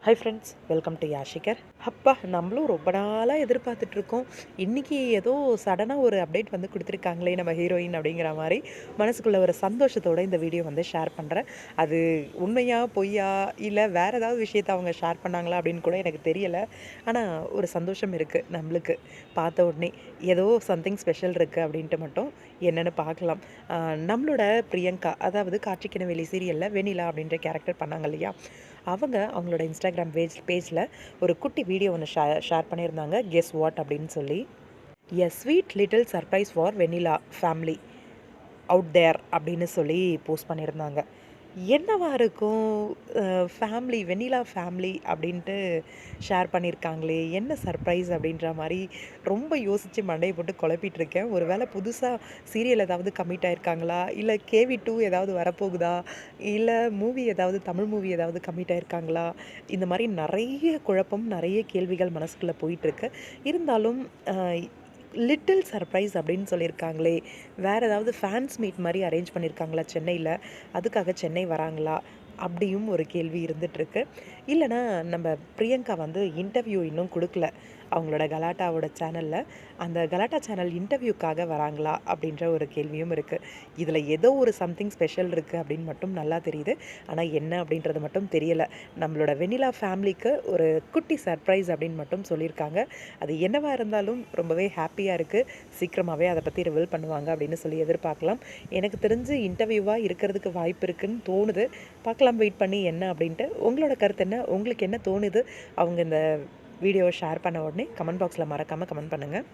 High friends, welcome to யாஷிகர். அப்பா, நம்மளும் ரொம்ப நாளாக எதிர்பார்த்துட்ருக்கோம். இன்றைக்கி ஏதோ சடனாக ஒரு அப்டேட் வந்து கொடுத்துருக்காங்களே நம்ம ஹீரோயின் அப்படிங்கிற மாதிரி மனசுக்குள்ளே ஒரு சந்தோஷத்தோடு இந்த வீடியோ வந்து ஷேர் பண்ணுறேன். அது உண்மையா பொய்யா இல்லை வேறு ஏதாவது விஷயத்தை அவங்க ஷேர் பண்ணாங்களா அப்படின்னு கூட எனக்கு தெரியலை. ஆனால் ஒரு சந்தோஷம் இருக்குது நம்மளுக்கு. பார்த்த உடனே ஏதோ சம்திங் ஸ்பெஷல் இருக்குது அப்படின்ட்டு மட்டும் என்னென்னு பார்க்கலாம். நம்மளோட பிரியங்கா, அதாவது காட்சிக்கிண சீரியலில் வெண்ணிலா அப்படின்ற கேரக்டர் பண்ணாங்க இல்லையா, அவங்களோட இன்ஸ்டாகிராம் பேஜில் ஒரு குட்டி வீடியோ ஒன்று ஷேர் பண்ணியிருந்தாங்க. கெஸ் வாட் அப்படின்னு சொல்லி, a sweet little surprise for Vennila family out there அப்படின்னு சொல்லி போஸ்ட் பண்ணியிருந்தாங்க. என்னவா இருக்கும்? ஃபேமிலி, வெண்ணிலா ஃபேமிலி அப்படின்ட்டு ஷேர் பண்ணியிருக்காங்களே, என்ன சர்ப்ரைஸ் அப்படின்ற மாதிரி ரொம்ப யோசித்து மண்டையை போட்டு குழப்பிகிட்ருக்கேன். ஒரு வேளை புதுசாக சீரியல் ஏதாவது கமிட் ஆயிருக்காங்களா, இல்லை KV2 ஏதாவது வரப்போகுதா, இல்லை மூவி ஏதாவது, தமிழ் மூவி ஏதாவது கமிட் ஆயிருக்காங்களா? இந்த மாதிரி நிறைய குழப்பம், நிறைய கேள்விகள் மனசுக்குள்ளே போயிட்டுருக்கு. இருந்தாலும் லிட்டில் சர்ப்ரைஸ் அப்படின்னு சொல்லியிருக்காங்களே, வேறு ஏதாவது ஃபேன்ஸ் மீட் மாதிரி அரேஞ்ச் பண்ணியிருக்காங்களா சென்னையில்? அதுக்காக சென்னை வராங்களா அப்படியும் ஒரு கேள்வி இருந்துகிட்ருக்கு. இல்லைனா நம்ம பிரியங்கா வந்து இன்டர்வியூ இன்னும் கொடுக்கல அவங்களோட கலாட்டாவோட சேனலில், அந்த கலாட்டா சேனல் இன்டர்வியூக்காக வராங்களா அப்படின்ற ஒரு கேள்வியும் இருக்குது. இதில் ஏதோ ஒரு சம்திங் ஸ்பெஷல் இருக்குது அப்படின்னு மட்டும் நல்லா தெரியுது. ஆனால் என்ன அப்படின்றது மட்டும் தெரியலை. நம்மளோட வெண்ணிலா ஃபேமிலிக்கு ஒரு குட்டி சர்ப்ரைஸ் அப்படின்னு மட்டும் சொல்லியிருக்காங்க. அது என்னவாக இருந்தாலும் ரொம்பவே ஹாப்பியாக இருக்குது. சீக்கிரமாகவே அதை பற்றி ரிவீல் பண்ணுவாங்க அப்படின்னு சொல்லி எதிர்பார்க்கலாம். எனக்கு தெரிஞ்சு இன்டர்வியூவாக இருக்கிறதுக்கு வாய்ப்பு இருக்குதுன்னு தோணுது. பார்க்கலாம், வெயிட் பண்ணி என்ன அப்படின்ட்டு. உங்களோட கருத்து என்ன? உங்களுக்கு என்ன தோணுது? அவங்க இந்த வீடியோவை ஷேர் பண்ண உடனே கமெண்ட் பாக்ஸில் மறக்காமல் கமெண்ட் பண்ணுங்கள்.